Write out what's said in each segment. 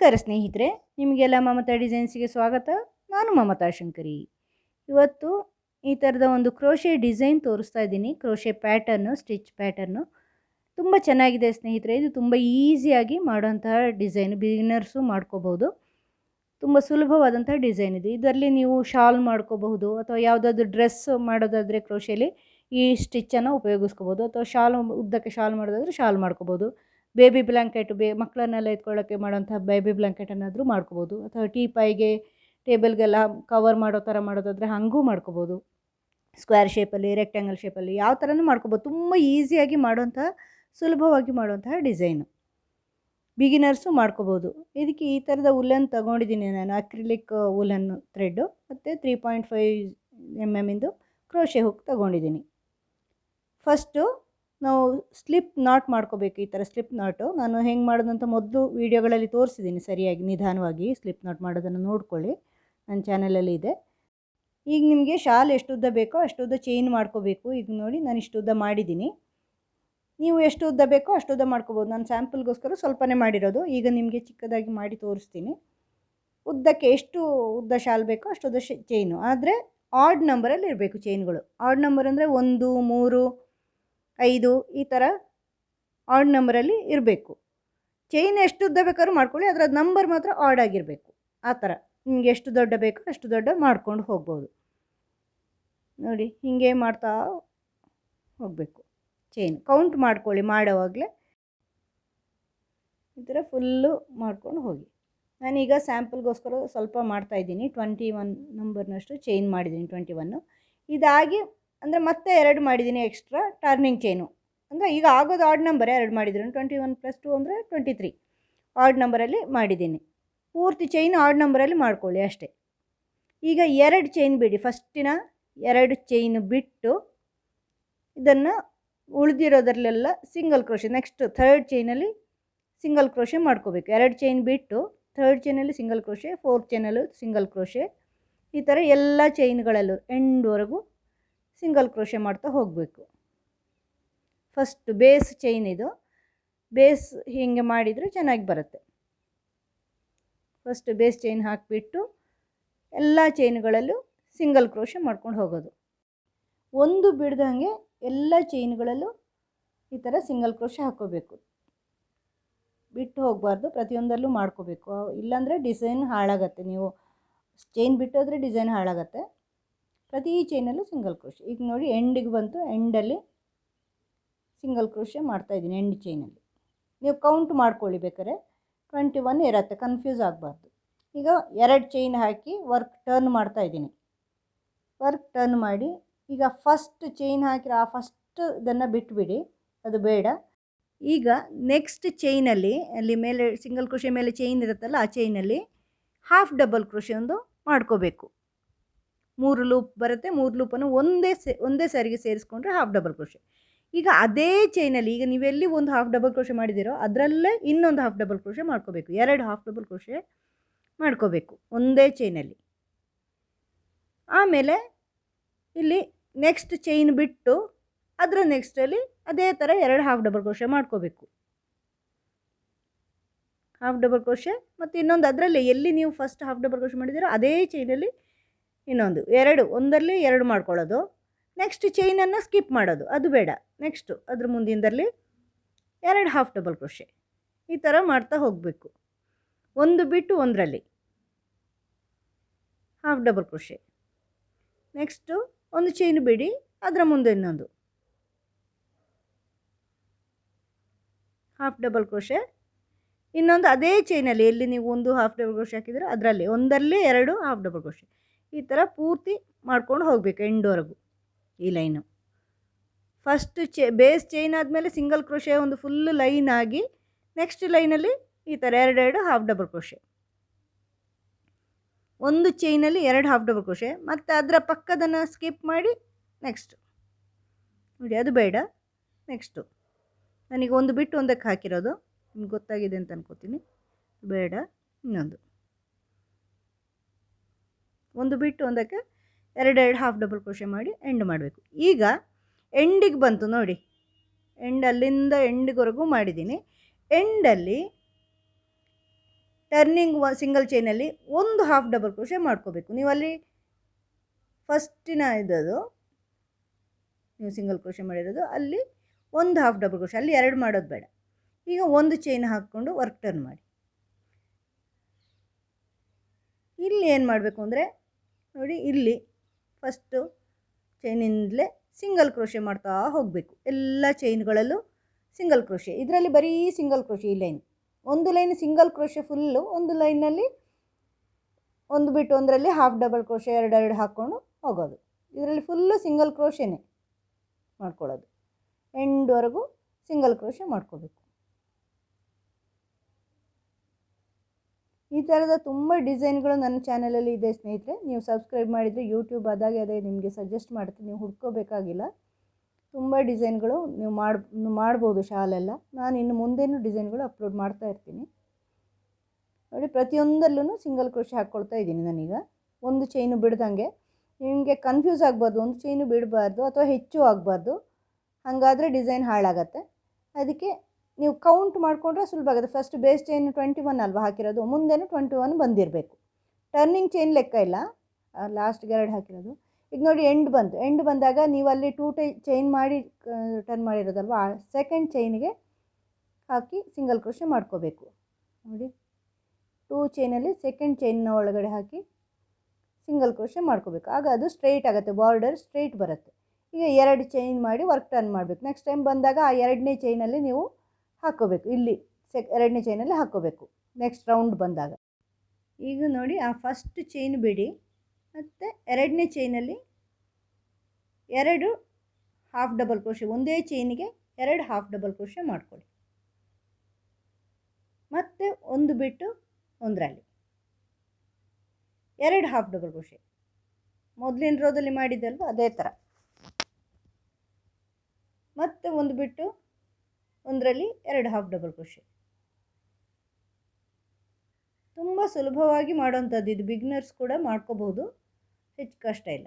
ನಮಸ್ಕಾರ ಸ್ನೇಹಿತರೆ, ನಿಮಗೆಲ್ಲ ಮಮತಾ ಡಿಸೈನ್ಸ್ಗೆ ಸ್ವಾಗತ. ನಾನು ಮಮತಾ ಶಂಕರಿ. ಇವತ್ತು ಈ ಥರದ ಒಂದು ಕ್ರೋಶೆ ಡಿಸೈನ್ ತೋರಿಸ್ತಾ ಇದ್ದೀನಿ. ಕ್ರೋಶೆ ಪ್ಯಾಟರ್ನು, ಸ್ಟಿಚ್ ಪ್ಯಾಟರ್ನು ತುಂಬ ಚೆನ್ನಾಗಿದೆ ಸ್ನೇಹಿತರೆ. ಇದು ತುಂಬ ಈಸಿಯಾಗಿ ಮಾಡೋಂತಹ ಡಿಸೈನ್, ಬಿಗಿನರ್ಸು ಮಾಡ್ಕೋಬಹುದು. ತುಂಬ ಸುಲಭವಾದಂತಹ ಡಿಸೈನ್ ಇದೆ. ಇದರಲ್ಲಿ ನೀವು ಶಾಲ್ ಮಾಡ್ಕೋಬಹುದು, ಅಥವಾ ಯಾವುದಾದ್ರೂ ಡ್ರೆಸ್ ಮಾಡೋದಾದರೆ ಕ್ರೋಶೆಲಿ ಈ ಸ್ಟಿಚ್ಚನ್ನು ಉಪಯೋಗಿಸ್ಕೋಬೋದು, ಅಥವಾ ಶಾಲ್ ಉದ್ದಕ್ಕೆ ಶಾಲ್ ಮಾಡೋದಾದರೆ ಶಾಲ್ ಮಾಡ್ಕೋಬೋದು. ಬೇಬಿ ಬ್ಲ್ಯಾಂಕೆಟ್, ಮಕ್ಕಳನ್ನೆಲ್ಲ ಎತ್ಕೊಳ್ಳೋಕ್ಕೆ ಮಾಡೋಂಥ ಬೇಬಿ ಬ್ಲ್ಯಾಂಕೆಟನ್ನಾದರೂ ಮಾಡ್ಕೋಬೋದು, ಅಥವಾ ಟೀಪಾಯ್ಗೆ ಟೇಬಲ್ಗೆಲ್ಲ ಕವರ್ ಮಾಡೋ ಥರ ಮಾಡೋದಾದರೆ ಹಾಗೂ ಮಾಡ್ಕೋಬೋದು. ಸ್ಕ್ವೇರ್ ಶೇಪಲ್ಲಿ, ರೆಕ್ಟ್ಯಾಂಗಲ್ ಶೇಪಲ್ಲಿ ಯಾವ ಥರನೂ ಮಾಡ್ಕೋಬೋದು. ತುಂಬ ಈಸಿಯಾಗಿ ಮಾಡೋಂತಹ, ಸುಲಭವಾಗಿ ಮಾಡೋಂತಹ ಡಿಸೈನು, ಬಿಗಿನರ್ಸು ಮಾಡ್ಕೋಬೋದು. ಇದಕ್ಕೆ ಈ ಥರದ ವುಲ್ಲನ್ ತೊಗೊಂಡಿದ್ದೀನಿ ನಾನು, ಅಕ್ರಿಲಿಕ್ ವುಲ್ಲನ್ ಥ್ರೆಡ್ಡು, ಮತ್ತು 3.5 mm ಕ್ರೋಶೆ ಹುಕ್ ತೊಗೊಂಡಿದ್ದೀನಿ. ಫಸ್ಟು ನಾವು ಸ್ಲಿಪ್ ನಾಟ್ ಮಾಡ್ಕೋಬೇಕು. ಈ ಥರ ಸ್ಲಿಪ್ ನಾಟು ನಾನು ಹೆಂಗೆ ಮಾಡೋದಂತ ಮೊದಲು ವೀಡಿಯೋಗಳಲ್ಲಿ ತೋರಿಸಿದ್ದೀನಿ ಸರಿಯಾಗಿ, ನಿಧಾನವಾಗಿ ಸ್ಲಿಪ್ ನಾಟ್ ಮಾಡೋದನ್ನು ನೋಡ್ಕೊಳ್ಳಿ, ನನ್ನ ಚಾನಲಲ್ಲಿ ಇದೆ. ಈಗ ನಿಮಗೆ ಶಾಲ್ ಎಷ್ಟು ಉದ್ದ ಬೇಕೋ ಅಷ್ಟು ಉದ್ದ ಚೈನ್ ಮಾಡ್ಕೋಬೇಕು. ಈಗ ನೋಡಿ ನಾನು ಇಷ್ಟು ಉದ್ದ ಮಾಡಿದ್ದೀನಿ. ನೀವು ಎಷ್ಟು ಉದ್ದ ಬೇಕೋ ಅಷ್ಟು ಉದ್ದ ಮಾಡ್ಕೋಬೋದು. ನಾನು ಸ್ಯಾಂಪಲ್ಗೋಸ್ಕರ ಸ್ವಲ್ಪನೇ ಮಾಡಿರೋದು. ಈಗ ನಿಮಗೆ ಚಿಕ್ಕದಾಗಿ ಮಾಡಿ ತೋರಿಸ್ತೀನಿ. ಉದ್ದಕ್ಕೆ ಎಷ್ಟು ಉದ್ದ ಶಾಲ್ ಬೇಕೋ ಅಷ್ಟು ಉದ್ದ ಚೈನು, ಆದರೆ ಆಡ್ ನಂಬರಲ್ಲಿ ಇರಬೇಕು ಚೈನ್ಗಳು. ಆಡ್ ನಂಬರ್ ಅಂದರೆ 1, 3, 5 ಈ ಥರ ಆಡ್ ನಂಬರಲ್ಲಿ ಇರಬೇಕು. ಚೈನ್ ಎಷ್ಟು ಉದ್ದ ಬೇಕಾದ್ರೂ ಮಾಡ್ಕೊಳ್ಳಿ, ಅದರ ನಂಬರ್ ಮಾತ್ರ ಆಡ್ ಆಗಿರಬೇಕು. ಆ ಥರ ನಿಮಗೆ ಎಷ್ಟು ದೊಡ್ಡ ಬೇಕೋ ಅಷ್ಟು ದೊಡ್ಡ ಮಾಡ್ಕೊಂಡು ಹೋಗ್ಬೋದು. ನೋಡಿ ಹೀಗೆ ಮಾಡ್ತಾ ಹೋಗಬೇಕು. ಚೈನ್ ಕೌಂಟ್ ಮಾಡ್ಕೊಳ್ಳಿ ಮಾಡೋವಾಗಲೇ, ಈ ಥರ ಫುಲ್ಲು ಮಾಡ್ಕೊಂಡು ಹೋಗಿ. ನಾನೀಗ ಸ್ಯಾಂಪಲ್ಗೋಸ್ಕರ ಸ್ವಲ್ಪ ಮಾಡ್ತಾಯಿದ್ದೀನಿ. 21 ನಂಬರ್ನಷ್ಟು ಚೈನ್ ಮಾಡಿದ್ದೀನಿ, 21. ಇದಾಗಿ ಅಂದರೆ ಮತ್ತೆ 2 ಮಾಡಿದ್ದೀನಿ ಎಕ್ಸ್ಟ್ರಾ ಟರ್ನಿಂಗ್ ಚೈನು. ಅಂದರೆ ಈಗ ಆಗೋದು ಆಡ್ ನಂಬರ್, 2 ಮಾಡಿದ್ದೀನಿ. 21 + 2 ಅಂದರೆ 23 ಆಡ್ ನಂಬರಲ್ಲಿ ಮಾಡಿದ್ದೀನಿ. ಪೂರ್ತಿ ಚೈನ್ ಆಡ್ ನಂಬರಲ್ಲಿ ಮಾಡ್ಕೊಳ್ಳಿ ಅಷ್ಟೇ. ಈಗ 2 ಚೈನ್ ಬಿಡಿ. ಫಸ್ಟಿನ 2 ಚೈನ್ ಬಿಟ್ಟು ಇದನ್ನು ಉಳಿದಿರೋದ್ರಲ್ಲೆಲ್ಲ ಸಿಂಗಲ್ ಕ್ರೋಶೆ. ನೆಕ್ಸ್ಟ್ 3rd ಚೈನಲ್ಲಿ ಸಿಂಗಲ್ ಕ್ರೋಶೆ ಮಾಡ್ಕೋಬೇಕು. 2 ಚೈನ್ ಬಿಟ್ಟು 3rd ಚೈನಲ್ಲಿ ಸಿಂಗಲ್ ಕ್ರೋಶೆ, 4th ಚೈನಲ್ಲೂ ಸಿಂಗಲ್ ಕ್ರೋಶೆ. ಈ ಥರ ಎಲ್ಲ ಚೈನ್ಗಳಲ್ಲೂ ಎಂಡ್ವರೆಗೂ ಸಿಂಗಲ್ ಕ್ರೋಶೆ ಮಾಡ್ತಾ ಹೋಗಬೇಕು. ಫಸ್ಟ್ ಬೇಸ್ ಚೈನ್ ಇದು, ಬೇಸ್ ಹೀಗೆ ಮಾಡಿದರೆ ಚೆನ್ನಾಗಿ ಬರುತ್ತೆ. ಫಸ್ಟ್ ಬೇಸ್ ಚೈನ್ ಹಾಕಿಬಿಟ್ಟು ಎಲ್ಲ ಚೈನ್ಗಳಲ್ಲೂ ಸಿಂಗಲ್ ಕ್ರೋಶೆ ಮಾಡ್ಕೊಂಡು ಹೋಗೋದು. ಒಂದು ಬಿಡ್ದಂಗೆ ಎಲ್ಲ ಚೈನ್ಗಳಲ್ಲೂ ಈ ಥರ ಸಿಂಗಲ್ ಕ್ರೋಶೆ ಹಾಕ್ಕೋಬೇಕು. ಬಿಟ್ಟು ಹೋಗಬಾರ್ದು, ಪ್ರತಿಯೊಂದರಲ್ಲೂ ಮಾಡ್ಕೋಬೇಕು. ಇಲ್ಲಾಂದರೆ ಡಿಸೈನ್ ಹಾಳಾಗತ್ತೆ. ನೀವು ಚೈನ್ ಬಿಟ್ಟೋದ್ರೆ ಡಿಸೈನ್ ಹಾಳಾಗತ್ತೆ. ಪ್ರತಿ ಚೈನಲ್ಲೂ ಸಿಂಗಲ್ ಕ್ರೋಶೆ. ಈಗ ನೋಡಿ ಎಂಡಿಗೆ ಬಂತು, ಎಂಡಲ್ಲಿ ಸಿಂಗಲ್ ಕ್ರೋಶೆ ಮಾಡ್ತಾಯಿದ್ದೀನಿ. ಎಂಡ್ ಚೈನಲ್ಲಿ ನೀವು ಕೌಂಟ್ ಮಾಡ್ಕೊಳ್ಳಿ ಬೇಕಾದ್ರೆ. 21 ಇರುತ್ತೆ, ಕನ್ಫ್ಯೂಸ್ ಆಗಬಾರ್ದು. ಈಗ 2 ಚೈನ್ ಹಾಕಿ ವರ್ಕ್ ಟರ್ನ್ ಮಾಡ್ತಾಯಿದ್ದೀನಿ. ವರ್ಕ್ ಟರ್ನ್ ಮಾಡಿ ಈಗ ಫಸ್ಟ್ ಚೈನ್ ಹಾಕಿರೋ ಆ ಫಸ್ಟ್ ಇದನ್ನು ಬಿಟ್ಬಿಡಿ, ಅದು ಬೇಡ. ಈಗ ನೆಕ್ಸ್ಟ್ ಚೈನಲ್ಲಿ, ಅಲ್ಲಿ ಮೇಲೆ ಸಿಂಗಲ್ ಕ್ರೋಶೆ ಮೇಲೆ ಚೈನ್ ಇರುತ್ತಲ್ಲ, ಆ ಚೈನಲ್ಲಿ ಹಾಫ್ ಡಬಲ್ ಕ್ರೋಶೆ ಒಂದು ಮಾಡ್ಕೋಬೇಕು. 3 ಲೂಪ್ ಬರುತ್ತೆ. 3 ಲೂಪನ್ನು ಒಂದೇ ಸಾರಿಗೆ ಸೇರಿಸ್ಕೊಂಡ್ರೆ ಹಾಫ್ ಡಬಲ್ ಕ್ರೋಶೆ. ಈಗ ಅದೇ ಚೈನಲ್ಲಿ, ಈಗ ನೀವೆಲ್ಲಿ ಒಂದು ಹಾಫ್ ಡಬಲ್ ಕ್ರೋಶೆ ಮಾಡಿದ್ದೀರೋ ಅದರಲ್ಲೇ ಇನ್ನೊಂದು ಹಾಫ್ ಡಬಲ್ ಕ್ರೋಶೆ ಮಾಡ್ಕೋಬೇಕು. 2 ಹಾಫ್ ಡಬಲ್ ಕ್ರೋಶೆ ಮಾಡ್ಕೋಬೇಕು ಒಂದೇ ಚೈನಲ್ಲಿ. ಆಮೇಲೆ ಇಲ್ಲಿ ನೆಕ್ಸ್ಟ್ ಚೈನ್ ಬಿಟ್ಟು ಅದರ ನೆಕ್ಸ್ಟಲ್ಲಿ ಅದೇ ಥರ 2 ಹಾಫ್ ಡಬಲ್ ಕ್ರೋಶೆ ಮಾಡ್ಕೋಬೇಕು. ಹಾಫ್ ಡಬಲ್ ಕ್ರೋಶೆ ಮತ್ತು ಇನ್ನೊಂದು ಅದರಲ್ಲಿ ಎಲ್ಲಿ ನೀವು ಫಸ್ಟ್ ಹಾಫ್ ಡಬಲ್ ಕ್ರೋಶೆ ಮಾಡಿದ್ದೀರೋ ಅದೇ ಚೈನಲ್ಲಿ ಇನ್ನೊಂದು 2, ಒಂದರಲ್ಲಿ 2 ಮಾಡ್ಕೊಳ್ಳೋದು. ನೆಕ್ಸ್ಟ್ ಚೈನನ್ನು ಸ್ಕಿಪ್ ಮಾಡೋದು, ಅದು ಬೇಡ. ನೆಕ್ಸ್ಟು ಅದ್ರ ಮುಂದಿನದಲ್ಲಿ 2 ಹಾಫ್ ಡಬಲ್ ಕ್ರೋಶೆ. ಈ ಥರ ಮಾಡ್ತಾ ಹೋಗಬೇಕು. ಒಂದು ಬಿಟ್ಟು ಒಂದರಲ್ಲಿ ಹಾಫ್ ಡಬಲ್ ಕ್ರೋಶೆ. ನೆಕ್ಸ್ಟು ಒಂದು ಚೈನ್ ಬಿಡಿ, ಅದರ ಮುಂದೆ ಇನ್ನೊಂದು ಹಾಫ್ ಡಬಲ್ ಕ್ರೋಶೆ. ಇನ್ನೊಂದು ಅದೇ ಚೈನಲ್ಲಿ ಎಲ್ಲಿ ನೀವು ಒಂದು ಹಾಫ್ ಡಬಲ್ ಕ್ರೋಶೆ ಹಾಕಿದರೆ ಅದರಲ್ಲಿ ಒಂದರಲ್ಲಿ 2 ಹಾಫ್ ಡಬಲ್ ಕ್ರೋಶೆ. ಈ ಥರ ಪೂರ್ತಿ ಮಾಡ್ಕೊಂಡು ಹೋಗಬೇಕು ಎಂಡ್ವರೆಗೂ ಈ ಲೈನು. ಫಸ್ಟ್ ಬೇಸ್ ಚೈನ್ ಆದಮೇಲೆ ಸಿಂಗಲ್ ಕ್ರೋಶೆ ಒಂದು ಫುಲ್ ಲೈನ್ ಆಗಿ ನೆಕ್ಸ್ಟ್ ಲೈನಲ್ಲಿ ಈ ಥರ 2 ಹಾಫ್ ಡಬಲ್ ಕ್ರೋಶೆ. ಒಂದು ಚೈನಲ್ಲಿ 2 ಹಾಫ್ ಡಬಲ್ ಕ್ರೋಶೆ, ಮತ್ತು ಅದರ ಪಕ್ಕದನ್ನು ಸ್ಕಿಪ್ ಮಾಡಿ ನೆಕ್ಸ್ಟು ನೋಡಿ, ಅದು ಬೇಡ. ನೆಕ್ಸ್ಟು ನನಗೆ ಒಂದು ಬಿಟ್ಟು ಒಂದಕ್ಕೆ ಹಾಕಿರೋದು, ನಿಮ್ಗೆ ಗೊತ್ತಾಗಿದೆ ಅಂತ ಅನ್ಕೋತೀನಿ. ಬೇಡ, ಇನ್ನೊಂದು ಒಂದು ಬಿಟ್ಟು ಒಂದಕ್ಕೆ 2 ಹಾಫ್ ಡಬಲ್ ಕ್ರೋಶೆ ಮಾಡಿ ಎಂಡ್ ಮಾಡಬೇಕು. ಈಗ ಎಂಡಿಗೆ ಬಂತು ನೋಡಿ, ಎಂಡ್ ಅಲ್ಲಿಂದ ಎಂಡ್ವರೆಗೂ ಮಾಡಿದ್ದೀನಿ. ಎಂಡಲ್ಲಿ ಟರ್ನಿಂಗ್ ಸಿಂಗಲ್ ಚೈನಲ್ಲಿ ಒಂದು ಹಾಫ್ ಡಬಲ್ ಕ್ರೋಶೆ ಮಾಡ್ಕೋಬೇಕು. ನೀವು ಅಲ್ಲಿ ಫಸ್ಟಿನ ಇದ್ದದು ನೀವು ಸಿಂಗಲ್ ಕ್ರೋಶೆ ಮಾಡಿರೋದು ಅಲ್ಲಿ ಒಂದು ಹಾಫ್ ಡಬಲ್ ಕ್ರೋಶೆ, ಅಲ್ಲಿ 2 ಮಾಡೋದು ಬೇಡ. ಈಗ ಒಂದು ಚೈನ್ ಹಾಕ್ಕೊಂಡು ವರ್ಕ್ ಟರ್ನ್ ಮಾಡಿ. ಇಲ್ಲಿ ಏನು ಮಾಡಬೇಕು ಅಂದರೆ ನೋಡಿ, ಇಲ್ಲಿ ಫಸ್ಟು ಚೈನಿಂದಲೇ ಸಿಂಗಲ್ ಕ್ರೋಶೆ ಮಾಡ್ತಾ ಹೋಗಬೇಕು. ಎಲ್ಲ ಚೈನ್ಗಳಲ್ಲೂ ಸಿಂಗಲ್ ಕ್ರೋಶೆ. ಇದರಲ್ಲಿ ಬರೀ ಸಿಂಗಲ್ ಕ್ರೋಶೆ ಈ ಲೈನ್. ಒಂದು ಲೈನ್ ಸಿಂಗಲ್ ಕ್ರೋಶೆ ಫುಲ್ಲು, ಒಂದು ಲೈನಲ್ಲಿ ಒಂದು ಬಿಟ್ಟು ಒಂದರಲ್ಲಿ ಹಾಫ್ ಡಬಲ್ ಕ್ರೋಶೆ 2 ಹಾಕ್ಕೊಂಡು ಹೋಗೋದು. ಇದರಲ್ಲಿ ಫುಲ್ಲು ಸಿಂಗಲ್ ಕ್ರೋಶೆನೇ ಮಾಡ್ಕೊಳ್ಳೋದು. ಎಂಡ್ವರೆಗೂ ಸಿಂಗಲ್ ಕ್ರೋಶೆ ಮಾಡ್ಕೋಬೇಕು. ಈ ಥರದ ತುಂಬ ಡಿಸೈನ್ಗಳು ನನ್ನ ಚಾನಲಲ್ಲಿ ಇದೆ ಸ್ನೇಹಿತರೆ. ನೀವು ಸಬ್ಸ್ಕ್ರೈಬ್ ಮಾಡಿದರೆ ಯೂಟ್ಯೂಬ್ ಅದಾಗೆ ಅದೇ ನಿಮಗೆ ಸಜೆಸ್ಟ್ ಮಾಡುತ್ತೆ, ನೀವು ಹುಡ್ಕೋಬೇಕಾಗಿಲ್ಲ. ತುಂಬ ಡಿಸೈನ್ಗಳು ನೀವು ಮಾಡ್ಬೋದು ಶಾಲೆಲ್ಲ. ನಾನು ಇನ್ನು ಮುಂದೇನು ಡಿಸೈನ್ಗಳು ಅಪ್ಲೋಡ್ ಮಾಡ್ತಾ ಇರ್ತೀನಿ ನೋಡಿ. ಪ್ರತಿಯೊಂದಲ್ಲೂ ಸಿಂಗಲ್ ಕ್ರೋಶೆ ಹಾಕ್ಕೊಳ್ತಾ ಇದ್ದೀನಿ ನಾನೀಗ. ಒಂದು ಚೈನು ಬಿಡ್ದಂಗೆ. ನಿಮಗೆ ಕನ್ಫ್ಯೂಸ್ ಆಗಬಾರ್ದು, ಒಂದು ಚೈನು ಬಿಡಬಾರ್ದು ಅಥವಾ ಹೆಚ್ಚು ಆಗಬಾರ್ದು, ಹಾಗಾದರೆ ಡಿಸೈನ್ ಹಾಳಾಗತ್ತೆ. ಅದಕ್ಕೆ ನೀವು ಕೌಂಟ್ ಮಾಡಿಕೊಂಡ್ರೆ ಸುಲಭ ಆಗುತ್ತೆ. ಫಸ್ಟ್ ಬೇಸ್ ಚೈನ್ 21 ಅಲ್ವಾ ಹಾಕಿರೋದು, ಮುಂದೆನೂ 21 ಬಂದಿರಬೇಕು. ಟರ್ನಿಂಗ್ ಚೈನ್ ಲೆಕ್ಕ ಇಲ್ಲ, ಲಾಸ್ಟ್ಗೆ 2 ಹಾಕಿರೋದು. ಈಗ ನೋಡಿ ಎಂಡ್ ಬಂತು. ಎಂಡ್ ಬಂದಾಗ ನೀವು ಅಲ್ಲಿ 2 ಚೈನ್ ಮಾಡಿ ಟರ್ನ್ ಮಾಡಿರೋದಲ್ವ, ಆ ಸೆಕೆಂಡ್ ಚೈನಿಗೆ ಹಾಕಿ ಸಿಂಗಲ್ ಕ್ರೋಶೆ ಮಾಡ್ಕೋಬೇಕು ನೋಡಿ. 2 ಚೈನಲ್ಲಿ ಸೆಕೆಂಡ್ ಚೈನ್ನ ಒಳಗಡೆ ಹಾಕಿ ಸಿಂಗಲ್ ಕ್ರೋಶೆ ಮಾಡ್ಕೋಬೇಕು. ಆಗ ಅದು ಸ್ಟ್ರೈಟ್ ಆಗುತ್ತೆ, ಬಾರ್ಡರ್ ಸ್ಟ್ರೈಟ್ ಬರುತ್ತೆ. ಈಗ 2 ಚೈನ್ ಮಾಡಿ ವರ್ಕ್ ಟರ್ನ್ ಮಾಡಬೇಕು. ನೆಕ್ಸ್ಟ್ ಟೈಮ್ ಬಂದಾಗ ಆ 2ನೇ ಚೈನಲ್ಲಿ ನೀವು ಹಾಕ್ಕೋಬೇಕು. ಇಲ್ಲಿ 2ನೇ ಚೈನಲ್ಲಿ ಹಾಕ್ಕೋಬೇಕು ನೆಕ್ಸ್ಟ್ ರೌಂಡ್ ಬಂದಾಗ. ಈಗ ನೋಡಿ, ಆ ಫಸ್ಟ್ ಚೈನ್ ಬಿಡಿ, ಮತ್ತು 2ನೇ ಚೈನಲ್ಲಿ 2 ಹಾಫ್ ಡಬಲ್ ಕ್ರೋಶೆ, ಒಂದೇ ಚೈನಿಗೆ 2 ಹಾಫ್ ಡಬಲ್ ಕ್ರೋಶೆ ಮಾಡ್ಕೊಳ್ಳಿ. ಮತ್ತು ಒಂದು ಬಿಟ್ಟು ಒಂದರಲ್ಲಿ 2 ಹಾಫ್ ಡಬಲ್ ಕ್ರೋಶೆ, ಮೊದಲಿನ ರೋದಲ್ಲಿ ಮಾಡಿದ್ದಲ್ವ ಅದೇ ಥರ. ಮತ್ತು ಒಂದು ಬಿಟ್ಟು ಒಂದರಲ್ಲಿ 2 ಹಾಫ್ ಡಬಲ್ ಕ್ರೋಶೆ. ತುಂಬ ಸುಲಭವಾಗಿ ಮಾಡೋವಂಥದ್ದು ಇದು, ಬಿಗ್ನರ್ಸ್ ಕೂಡ ಮಾಡ್ಕೋಬಹುದು, ಹೆಚ್ಚು ಕಷ್ಟ ಇಲ್ಲ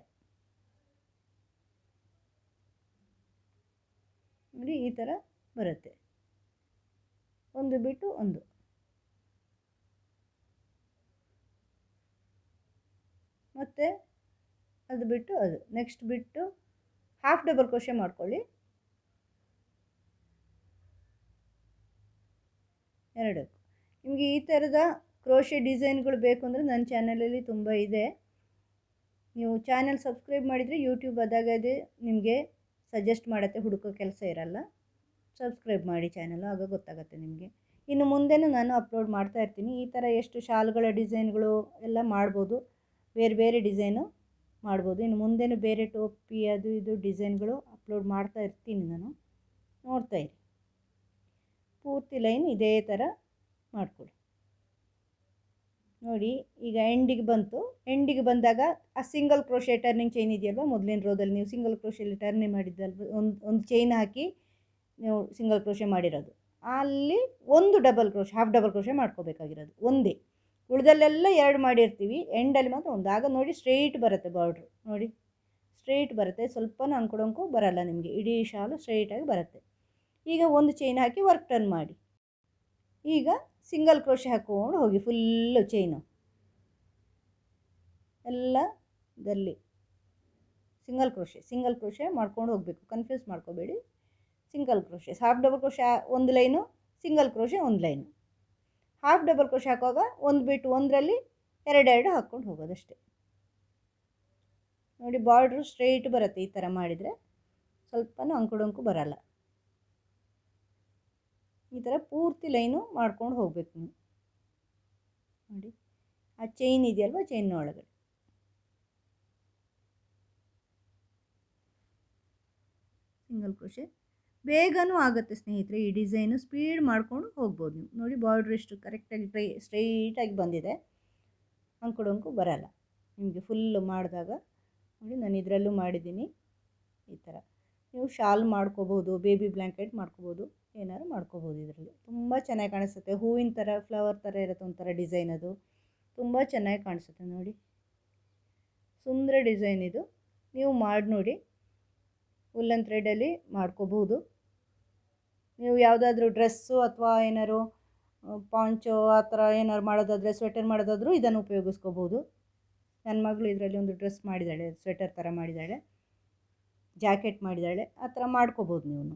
ನೋಡಿ. ಈ ಥರ ಬರುತ್ತೆ, ಒಂದು ಬಿಟ್ಟು ಒಂದು. ಮತ್ತು ಅದು ಬಿಟ್ಟು ಅದು, ನೆಕ್ಸ್ಟ್ ಬಿಟ್ಟು ಹಾಫ್ ಡಬಲ್ ಕ್ರೋಶೆ ಮಾಡ್ಕೊಳ್ಳಿ. 2 ನಿಮಗೆ ಈ ಥರದ ಕ್ರೋಶೆ ಡಿಸೈನ್ಗಳು ಬೇಕು ಅಂದರೆ ನನ್ನ ಚಾನಲಲ್ಲಿ ತುಂಬ ಇದೆ. ನೀವು ಚಾನಲ್ ಸಬ್ಸ್ಕ್ರೈಬ್ ಮಾಡಿದರೆ ಯೂಟ್ಯೂಬ್ ಅದಾಗದೇ ನಿಮಗೆ ಸಜೆಸ್ಟ್ ಮಾಡುತ್ತೆ, ಹುಡುಕೋ ಕೆಲಸ ಇರಲ್ಲ. ಸಬ್ಸ್ಕ್ರೈಬ್ ಮಾಡಿ ಚಾನಲ್, ಆಗ ಗೊತ್ತಾಗುತ್ತೆ ನಿಮಗೆ. ಇನ್ನು ಮುಂದೆನೂ ನಾನು ಅಪ್ಲೋಡ್ ಮಾಡ್ತಾ ಇರ್ತೀನಿ. ಈ ಥರ ಎಷ್ಟು ಶಾಲ್ಗಳ ಡಿಸೈನ್ಗಳು ಎಲ್ಲ ಮಾಡ್ಬೋದು, ಬೇರೆ ಬೇರೆ ಡಿಸೈನು ಮಾಡ್ಬೋದು. ಇನ್ನು ಮುಂದೆನೂ ಬೇರೆ ಟೋಪಿ ಅದು ಇದು ಡಿಸೈನ್ಗಳು ಅಪ್ಲೋಡ್ ಮಾಡ್ತಾ ಇರ್ತೀನಿ ನಾನು, ನೋಡ್ತಾ ಇರಿ. ಪೂರ್ತಿ ಲೈನ್ ಇದೇ ಥರ ಮಾಡ್ಕೊಳ್ಳಿ ನೋಡಿ. ಈಗ ಎಂಡಿಗೆ ಬಂತು. ಎಂಡಿಗೆ ಬಂದಾಗ ಆ ಸಿಂಗಲ್ ಕ್ರೋಶೆ ಟರ್ನಿಂಗ್ ಚೈನ್ ಇದೆಯಲ್ವ, ಮೊದಲಿನ ರೋದಲ್ಲಿ ನೀವು ಸಿಂಗಲ್ ಕ್ರೋಶೆಯಲ್ಲಿ ಟರ್ನಿಂಗ್ ಮಾಡಿದ್ದಲ್ವ, ಒಂದು ಚೈನ್ ಹಾಕಿ ನೀವು ಸಿಂಗಲ್ ಕ್ರೋಶೆ ಮಾಡಿರೋದು, ಅಲ್ಲಿ ಒಂದು double crochet, half double crochet ಮಾಡ್ಕೋಬೇಕಾಗಿರೋದು ಒಂದೇ. ಉಳಿದಲ್ಲೆಲ್ಲ 2 ಮಾಡಿರ್ತೀವಿ, ಎಂಡಲ್ಲಿ ಮಾತ್ರ ಒಂದು. ಆಗ ನೋಡಿ ಸ್ಟ್ರೈಟ್ ಬರುತ್ತೆ ಬಾರ್ಡ್ರು ನೋಡಿ, ಸ್ಟ್ರೈಟ್ ಬರುತ್ತೆ, ಸ್ವಲ್ಪನೂ ಅಂಕುಡೊಂಕು ಬರಲ್ಲ ನಿಮಗೆ, ಇಡೀ ಶಾಲು ಸ್ಟ್ರೈಟಾಗಿ ಬರುತ್ತೆ. ಈಗ ಒಂದು ಚೈನ್ ಹಾಕಿ ವರ್ಕ್ ಟರ್ನ್ ಮಾಡಿ. ಈಗ ಸಿಂಗಲ್ ಕ್ರೋಶೆ ಹಾಕ್ಕೊಂಡು ಹೋಗಿ ಫುಲ್ಲು ಚೈನು ಎಲ್ಲದಲ್ಲಿ ಸಿಂಗಲ್ ಕ್ರೋಶೆ ಮಾಡ್ಕೊಂಡು ಹೋಗಬೇಕು. ಕನ್ಫ್ಯೂಸ್ ಮಾಡ್ಕೋಬೇಡಿ. Single crochet, half double crochet ಒಂದು ಲೈನು, ಸಿಂಗಲ್ ಕ್ರೋಶೆ ಒಂದು ಲೈನು. ಹಾಫ್ ಡಬಲ್ ಕ್ರೋಶೆ ಹಾಕುವಾಗ ಒಂದು ಬಿಟ್ಟು ಒಂದರಲ್ಲಿ 2 ಹಾಕ್ಕೊಂಡು ಹೋಗೋದಷ್ಟೇ ನೋಡಿ. ಬಾರ್ಡ್ರು ಸ್ಟ್ರೈಟ್ ಬರುತ್ತೆ ಈ ಥರ ಮಾಡಿದರೆ, ಸ್ವಲ್ಪನೂ ಅಂಕುಡೊಂಕು ಬರಲ್ಲ. ಈ ಥರ ಪೂರ್ತಿ ಲೈನು ಮಾಡ್ಕೊಂಡು ಹೋಗ್ಬೇಕು ನೀವು ನೋಡಿ. ಆ ಚೈನ್ ಇದೆಯಲ್ವ, ಚೈನ್ನ ಒಳಗಡೆ ಸಿಂಗಲ್ ಕ್ರೋಶೆ. ಬೇಗನೂ ಆಗುತ್ತೆ ಸ್ನೇಹಿತರೆ ಈ ಡಿಸೈನು, ಸ್ಪೀಡ್ ಮಾಡ್ಕೊಂಡು ಹೋಗ್ಬೋದು ನೀವು ನೋಡಿ. ಬಾರ್ಡ್ರ್ ಎಷ್ಟು ಕರೆಕ್ಟಾಗಿ ಸ್ಟ್ರೈಟಾಗಿ ಬಂದಿದೆ, ಅಂಕುಡೊಂಕು ಬರಲ್ಲ ನಿಮಗೆ ಫುಲ್ಲು ಮಾಡಿದಾಗ ನೋಡಿ. ನಾನು ಇದರಲ್ಲೂ ಮಾಡಿದ್ದೀನಿ ಈ ಥರ. ನೀವು ಶಾಲ್ ಮಾಡ್ಕೋಬೋದು, ಬೇಬಿ ಬ್ಲ್ಯಾಂಕೆಟ್ ಮಾಡ್ಕೋಬೋದು, ಏನಾದ್ರು ಮಾಡ್ಕೋಬೋದು. ಇದರಲ್ಲಿ ತುಂಬ ಚೆನ್ನಾಗಿ ಕಾಣಿಸುತ್ತೆ, ಹೂವಿನ ಥರ ಫ್ಲವರ್ ಥರ ಇರುತ್ತೆ ಒಂಥರ ಡಿಸೈನ್, ಅದು ತುಂಬ ಚೆನ್ನಾಗಿ ಕಾಣಿಸುತ್ತೆ ನೋಡಿ. ಸುಂದರ ಡಿಸೈನ್ ಇದು, ನೀವು ಮಾಡಿ ನೋಡಿ. ವುಲ್ಲನ್ ಥ್ರೆಡಲ್ಲಿ ಮಾಡ್ಕೋಬೋದು. ನೀವು ಯಾವುದಾದ್ರೂ ಡ್ರೆಸ್ಸು ಅಥವಾ ಏನಾದ್ರು ಪಾಂಚೋ ಆ ಥರ ಏನಾದ್ರು ಮಾಡೋದಾದರೆ, ಸ್ವೆಟರ್ ಮಾಡೋದಾದರೂ ಇದನ್ನು ಉಪಯೋಗಿಸ್ಕೋಬೋದು. ನನ್ನ ಮಗಳು ಇದರಲ್ಲಿ ಒಂದು ಡ್ರೆಸ್ ಮಾಡಿದ್ದಾಳೆ, ಸ್ವೆಟರ್ ಥರ ಮಾಡಿದ್ದಾಳೆ, ಜಾಕೆಟ್ ಮಾಡಿದ್ದಾಳೆ. ಆ ಥರ ಮಾಡ್ಕೋಬೋದು ನೀವು.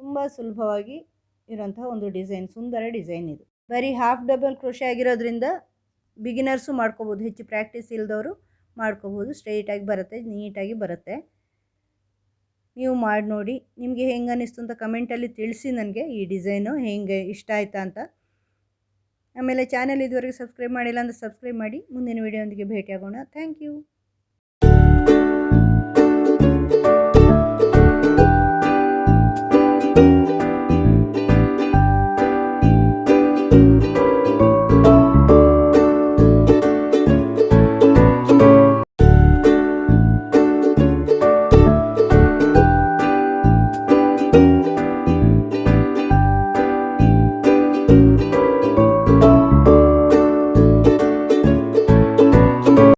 ತುಂಬ ಸುಲಭವಾಗಿ ಇರೋಂತಹ ಒಂದು ಡಿಸೈನ್, ಸುಂದರ ಡಿಸೈನ್ ಇದು. ಬರೀ ಹಾಫ್ ಡಬಲ್ ಕ್ರೋಶೆ ಆಗಿರೋದ್ರಿಂದ ಬಿಗಿನರ್ಸು ಮಾಡ್ಕೋಬೋದು, ಹೆಚ್ಚು ಪ್ರಾಕ್ಟೀಸ್ ಇಲ್ಲದವರು ಮಾಡ್ಕೋಬೋದು. ಸ್ಟ್ರೈಟಾಗಿ ಬರುತ್ತೆ, ನೀಟಾಗಿ ಬರುತ್ತೆ. ನೀವು ಮಾಡಿ ನೋಡಿ, ನಿಮಗೆ ಹೆಂಗೆ ಅನ್ನಿಸ್ತು ಅಂತ ಕಮೆಂಟಲ್ಲಿ ತಿಳಿಸಿ ನನಗೆ. ಈ ಡಿಸೈನು ಹೆಂಗೆ ಇಷ್ಟ ಆಯ್ತಾ ಅಂತ. ಆಮೇಲೆ ಚಾನಲ್ ಇದುವರೆಗೆ ಸಬ್ಸ್ಕ್ರೈಬ್ ಮಾಡಿಲ್ಲ ಅಂದರೆ ಸಬ್ಸ್ಕ್ರೈಬ್ ಮಾಡಿ. ಮುಂದಿನ ವೀಡಿಯೋದೊಂದಿಗೆ ಭೇಟಿಯಾಗೋಣ. Thank you.